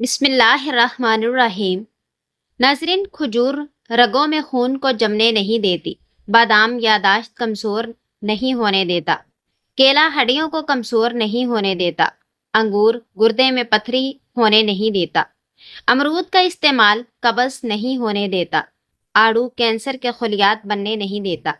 بسم اللہ الرحمن الرحیم۔ ناظرین، کھجور رگوں میں خون کو جمنے نہیں دیتی، بادام یادداشت کمزور نہیں ہونے دیتا، کیلا ہڈیوں کو کمزور نہیں ہونے دیتا، انگور گردے میں پتھری ہونے نہیں دیتا، امرود کا استعمال قبض نہیں ہونے دیتا، آڑو کینسر کے خلیات بننے نہیں دیتا،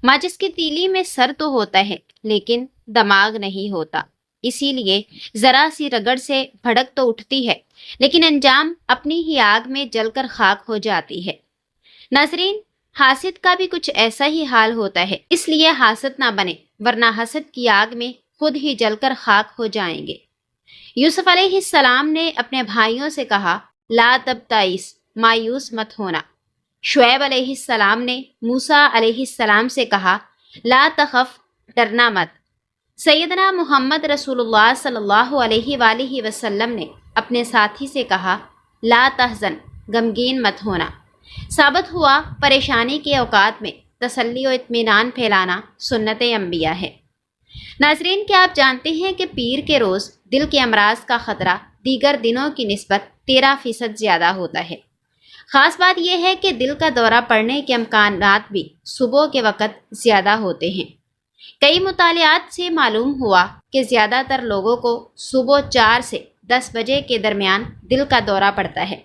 ماچس کی تیلی میں سر تو ہوتا ہے لیکن دماغ نہیں ہوتا، اسی لیے ذرا سی رگڑ سے بھڑک تو اٹھتی ہے لیکن انجام اپنی ہی آگ میں جل کر خاک ہو جاتی ہے۔ ناظرین، حاسد کا بھی کچھ ایسا ہی حال ہوتا ہے، اس لیے حاسد نہ بنے ورنہ حسد کی آگ میں خود ہی جل کر خاک ہو جائیں گے۔ یوسف علیہ السلام نے اپنے بھائیوں سے کہا، لا تبتئس، مایوس مت ہونا۔ شعیب علیہ السلام نے موسیٰ علیہ السلام سے کہا، لا تخف، ڈرنا مت۔ سیدنا محمد رسول اللہ صلی اللہ علیہ وآلہ وسلم نے اپنے ساتھی سے کہا، لا تحزن، غمگین مت ہونا۔ ثابت ہوا پریشانی کے اوقات میں تسلی و اطمینان پھیلانا سنت انبیاء ہے۔ ناظرین، کیا آپ جانتے ہیں کہ پیر کے روز دل کے امراض کا خطرہ دیگر دنوں کی نسبت 13% زیادہ ہوتا ہے۔ خاص بات یہ ہے کہ دل کا دورہ پڑنے کے امکانات بھی صبح کے وقت زیادہ ہوتے ہیں۔ کئی مطالعات سے معلوم ہوا کہ زیادہ تر لوگوں کو صبح 4 سے 10 بجے کے درمیان دل کا دورہ پڑتا ہے۔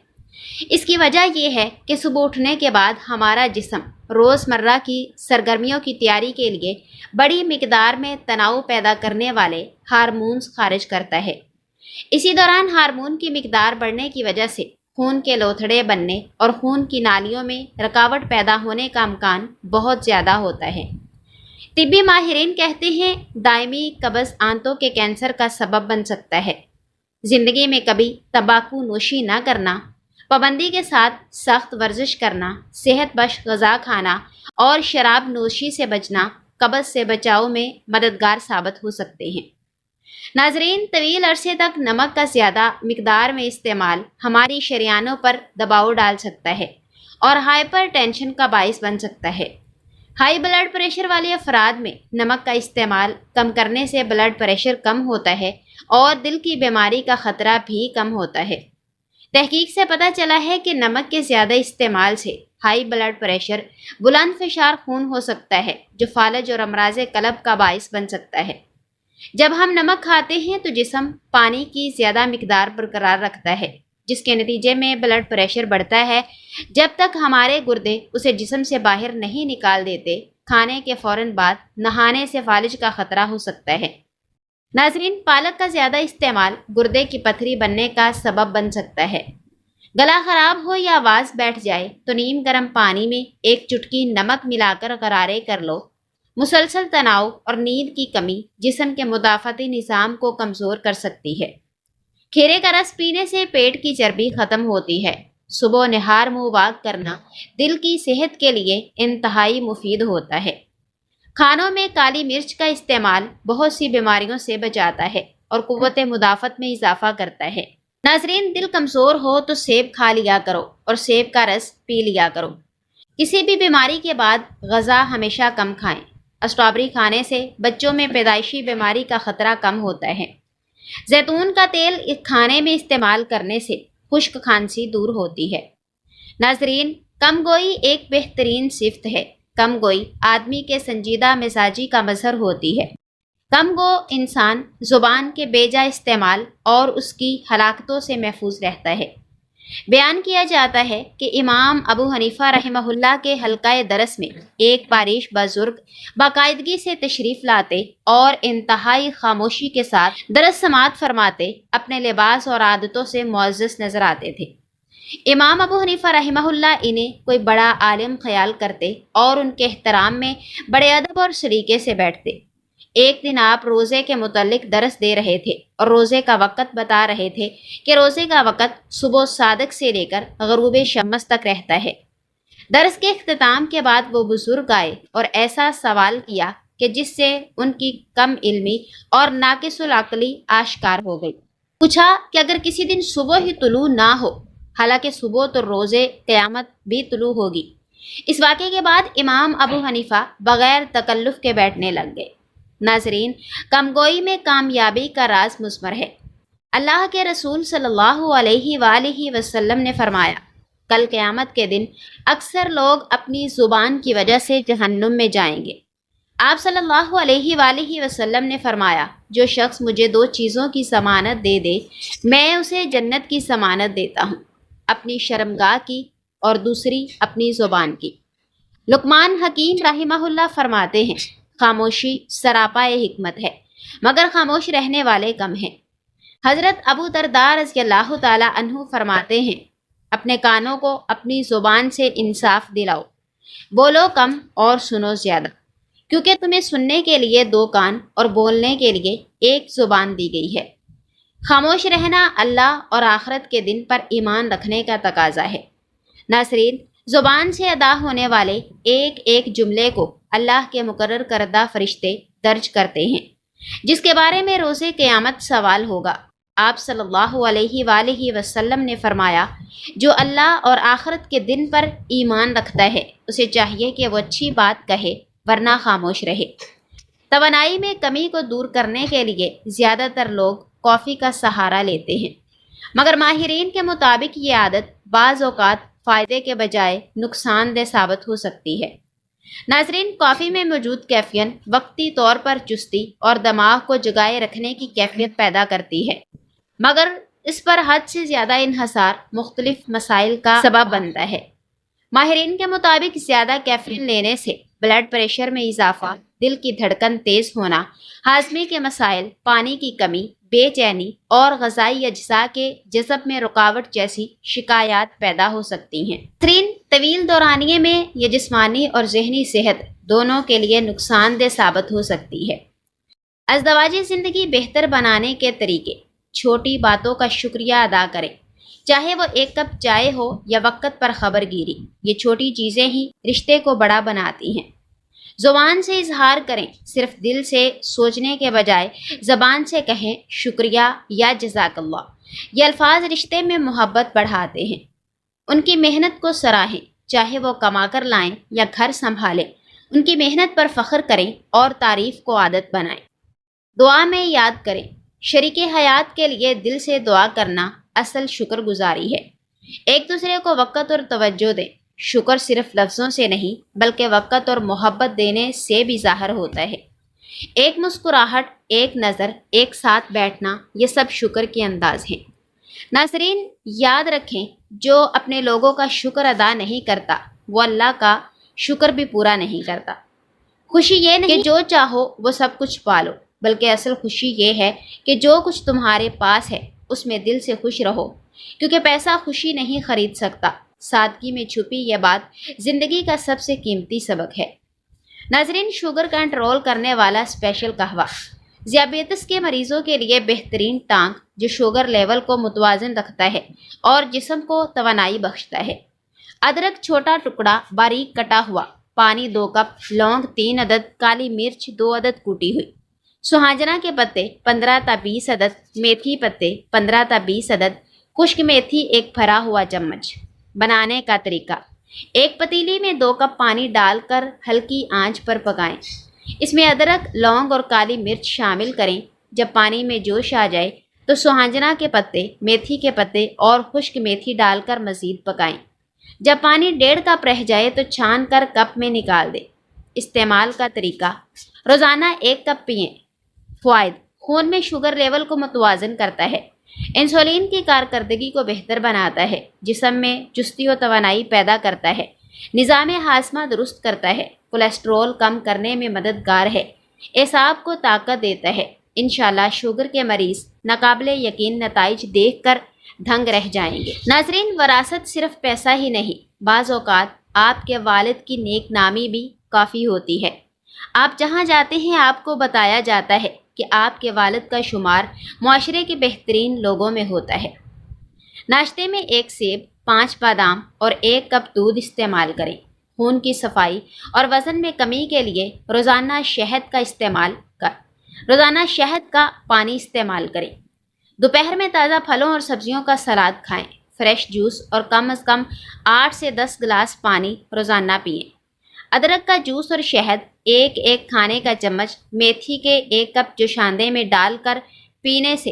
اس کی وجہ یہ ہے کہ صبح اٹھنے کے بعد ہمارا جسم روزمرہ کی سرگرمیوں کی تیاری کے لیے بڑی مقدار میں تناؤ پیدا کرنے والے ہارمونز خارج کرتا ہے۔ اسی دوران ہارمون کی مقدار بڑھنے کی وجہ سے خون کے لوتھڑے بننے اور خون کی نالیوں میں رکاوٹ پیدا ہونے کا امکان بہت زیادہ ہوتا ہے۔ طبی ماہرین کہتے ہیں، دائمی قبض آنتوں کے کینسر کا سبب بن سکتا ہے۔ زندگی میں کبھی تمباکو نوشی نہ کرنا، پابندی کے ساتھ سخت ورزش کرنا، صحت بخش غذا کھانا اور شراب نوشی سے بچنا قبض سے بچاؤ میں مددگار ثابت ہو سکتے ہیں۔ ناظرین، طویل عرصے تک نمک کا زیادہ مقدار میں استعمال ہماری شریانوں پر دباؤ ڈال سکتا ہے اور ہائپر ٹینشن کا باعث بن سکتا ہے۔ ہائی بلڈ پریشر والے افراد میں نمک کا استعمال کم کرنے سے بلڈ پریشر کم ہوتا ہے اور دل کی بیماری کا خطرہ بھی کم ہوتا ہے۔ تحقیق سے پتہ چلا ہے کہ نمک کے زیادہ استعمال سے ہائی بلڈ پریشر، بلند فشار خون ہو سکتا ہے جو فالج اور امراض قلب کا باعث بن سکتا ہے۔ جب ہم نمک کھاتے ہیں تو جسم پانی کی زیادہ مقدار برقرار رکھتا ہے، جس کے نتیجے میں بلڈ پریشر بڑھتا ہے۔ جب تک ہمارے گردے اسے جسم سے باہر نہیں نکال دیتے، کھانے کے فوراً بعد نہانے سے فالج کا خطرہ ہو سکتا ہے۔ ناظرین، پالک کا زیادہ استعمال گردے کی پتھری بننے کا سبب بن سکتا ہے۔ گلا خراب ہو یا آواز بیٹھ جائے تو نیم گرم پانی میں ایک چٹکی نمک ملا کر غرارے کر لو۔ مسلسل تناؤ اور نیند کی کمی جسم کے مدافعتی نظام کو کمزور کر سکتی ہے۔ کھیرے کا رس پینے سے پیٹ کی چربی ختم ہوتی ہے۔ صبح نہار منہ واک کرنا دل کی صحت کے لیے انتہائی مفید ہوتا ہے۔ کھانوں میں کالی مرچ کا استعمال بہت سی بیماریوں سے بچاتا ہے اور قوت مدافعت میں اضافہ کرتا ہے۔ ناظرین، دل کمزور ہو تو سیب کھا لیا کرو اور سیب کا رس پی لیا کرو۔ کسی بھی بیماری کے بعد غذا ہمیشہ کم کھائیں۔ اسٹرابری کھانے سے بچوں میں پیدائشی بیماری کا خطرہ کم ہوتا ہے۔ زیتون کا تیل کھانے میں استعمال کرنے سے خشک کھانسی دور ہوتی ہے۔ ناظرین، کم گوئی ایک بہترین صفت ہے۔ کم گوئی آدمی کے سنجیدہ مزاجی کا مظہر ہوتی ہے۔ کم گو انسان زبان کے بے جا استعمال اور اس کی ہلاکتوں سے محفوظ رہتا ہے۔ بیان کیا جاتا ہے کہ امام ابو حنیفہ رحمہ اللہ کے حلقہ درس میں ایک پارش بزرگ باقاعدگی سے تشریف لاتے اور انتہائی خاموشی کے ساتھ درس سماعت فرماتے اپنے لباس اور عادتوں سے معزز نظر آتے تھے۔ امام ابو حنیفہ رحمہ اللہ انہیں کوئی بڑا عالم خیال کرتے اور ان کے احترام میں بڑے ادب اور سلیقے سے بیٹھتے۔ ایک دن آپ روزے کے متعلق درس دے رہے تھے اور روزے کا وقت بتا رہے تھے کہ روزے کا وقت صبح صادق سے لے کر غروب شمس تک رہتا ہے۔ درس کے اختتام کے بعد وہ بزرگ آئے اور ایسا سوال کیا کہ جس سے ان کی کم علمی اور ناقص العقلی آشکار ہو گئی۔ پوچھا کہ اگر کسی دن صبح ہی طلوع نہ ہو، حالانکہ صبح تو روزے قیامت بھی طلوع ہوگی۔ اس واقعے کے بعد امام ابو حنیفہ بغیر تکلف کے بیٹھنے لگ گئے۔ ناظرین، کم گوئی میں کامیابی کا راز مثمر ہے۔ اللہ کے رسول صلی اللہ علیہ وآلہ وسلم نے فرمایا، کل قیامت کے دن اکثر لوگ اپنی زبان کی وجہ سے جہنم میں جائیں گے۔ آپ صلی اللہ علیہ وآلہ وسلم نے فرمایا، جو شخص مجھے 2 چیزوں کی ضمانت دے دے میں اسے جنت کی ضمانت دیتا ہوں، اپنی شرمگاہ کی اور دوسری اپنی زبان کی۔ لقمان حکیم رحمہ اللہ فرماتے ہیں، خاموشی سراپا حکمت ہے، مگر خاموش رہنے والے کم ہیں۔ حضرت ابو درداء رضی اللہ تعالی عنہ فرماتے ہیں، اپنے کانوں کو اپنی زبان سے انصاف دلاؤ، بولو کم اور سنو زیادہ، کیونکہ تمہیں سننے کے لیے 2 کان اور بولنے کے لیے 1 زبان دی گئی ہے۔ خاموش رہنا اللہ اور آخرت کے دن پر ایمان رکھنے کا تقاضا ہے۔ ناظرین، زبان سے ادا ہونے والے ایک ایک جملے کو اللہ کے مقرر کردہ فرشتے درج کرتے ہیں، جس کے بارے میں روز قیامت سوال ہوگا۔ آپ صلی اللہ علیہ وآلہ وسلم نے فرمایا، جو اللہ اور آخرت کے دن پر ایمان رکھتا ہے اسے چاہیے کہ وہ اچھی بات کہے ورنہ خاموش رہے۔ توانائی میں کمی کو دور کرنے کے لیے زیادہ تر لوگ کافی کا سہارا لیتے ہیں، مگر ماہرین کے مطابق یہ عادت بعض اوقات فائدے کے بجائے نقصان دہ ثابت ہو سکتی ہے۔ ناظرین، کافی میں موجود کیفین وقتی طور پر چستی اور دماغ کو جگائے رکھنے کی کیفیت پیدا کرتی ہے، مگر اس پر حد سے زیادہ انحصار مختلف مسائل کا سبب بنتا ہے۔ ماہرین کے مطابق زیادہ کیفین لینے سے بلڈ پریشر میں اضافہ، دل کی دھڑکن تیز ہونا، ہاضمے کے مسائل، پانی کی کمی، بے چینی اور غذائی اجزاء کے جذب میں رکاوٹ جیسی شکایات پیدا ہو سکتی ہیں۔ طویل دورانیے میں یہ جسمانی اور ذہنی صحت دونوں کے لیے نقصان دہ ثابت ہو سکتی ہے۔ ازدواجی زندگی بہتر بنانے کے طریقے: چھوٹی باتوں کا شکریہ ادا کریں، چاہے وہ 1 کپ چائے ہو یا وقت پر خبر گیری۔ یہ چھوٹی چیزیں ہی رشتے کو بڑا بناتی ہیں۔ زبان سے اظہار کریں، صرف دل سے سوچنے کے بجائے زبان سے کہیں شکریہ یا جزاک اللہ۔ یہ الفاظ رشتے میں محبت بڑھاتے ہیں۔ ان کی محنت کو سراہیں، چاہے وہ کما کر لائیں یا گھر سنبھالیں، ان کی محنت پر فخر کریں اور تعریف کو عادت بنائیں۔ دعا میں یاد کریں، شریک حیات کے لیے دل سے دعا کرنا اصل شکر گزاری ہے۔ ایک دوسرے کو وقت اور توجہ دیں۔ شکر صرف لفظوں سے نہیں بلکہ وقت اور محبت دینے سے بھی ظاہر ہوتا ہے۔ ایک مسکراہٹ، ایک نظر، ایک ساتھ بیٹھنا، یہ سب شکر کے انداز ہیں۔ ناظرین، یاد رکھیں، جو اپنے لوگوں کا شکر ادا نہیں کرتا وہ اللہ کا شکر بھی پورا نہیں کرتا۔ خوشی یہ نہیں کہ جو چاہو وہ سب کچھ پالو، بلکہ اصل خوشی یہ ہے کہ جو کچھ تمہارے پاس ہے اس میں دل سے خوش رہو، کیونکہ پیسہ خوشی نہیں خرید سکتا۔ سادگی میں چھپی یہ بات زندگی کا سب سے قیمتی سبق ہے۔ ناظرین، شوگر کنٹرول کرنے والا اسپیشل قہوہ ذیابیطس کے مریضوں کے لیے بہترین ٹانک، جو شوگر لیول کو متوازن رکھتا ہے اور جسم کو توانائی بخشتا ہے۔ ادرک چھوٹا ٹکڑا باریک کٹا ہوا، پانی 2 کپ، لونگ 3 عدد، کالی مرچ 2 عدد کوٹی ہوئی، سہاجنا کے پتے 15 تا 20 عدد، میتھی پتے 15 تا 20 عدد، خشک میتھی 1 بھرا ہوا چمچ۔ بنانے کا طریقہ: ایک پتیلی میں 2 کپ پانی ڈال کر ہلکی آنچ پر پکائیں۔ اس میں ادرک، لونگ اور کالی مرچ شامل کریں۔ جب پانی میں جوش آ جائے تو سہاجنا کے پتے، میتھی کے پتے اور خشک میتھی ڈال کر مزید پکائیں۔ جب پانی 1.5 کپ رہ جائے تو چھان کر کپ میں نکال دیں۔ استعمال کا طریقہ: روزانہ 1 کپ پئیں۔ فوائد: خون میں شوگر لیول کو متوازن کرتا ہے، انسولین کی کارکردگی کو بہتر بناتا ہے، جسم میں چستی و توانائی پیدا کرتا ہے، نظام ہاضمہ درست کرتا ہے، کولیسٹرول کم کرنے میں مددگار ہے، اعصاب کو طاقت دیتا ہے۔ انشاءاللہ شوگر کے مریض ناقابل یقین نتائج دیکھ کر دھنگ رہ جائیں گے۔ ناظرین، وراثت صرف پیسہ ہی نہیں، بعض اوقات آپ کے والد کی نیک نامی بھی کافی ہوتی ہے۔ آپ جہاں جاتے ہیں آپ کو بتایا جاتا ہے کہ آپ کے والد کا شمار معاشرے کے بہترین لوگوں میں ہوتا ہے۔ ناشتے میں 1 سیب، 5 بادام اور 1 کپ دودھ استعمال کریں۔ خون کی صفائی اور وزن میں کمی کے لیے روزانہ شہد کا پانی استعمال کریں۔ دوپہر میں تازہ پھلوں اور سبزیوں کا سلاد کھائیں۔ فریش جوس اور کم از کم 8 سے 10 گلاس پانی روزانہ پئیں۔ ادرک کا جوس اور شہد 1 کھانے کا چمچ میتھی کے 1 کپ جوشاندے میں ڈال کر پینے سے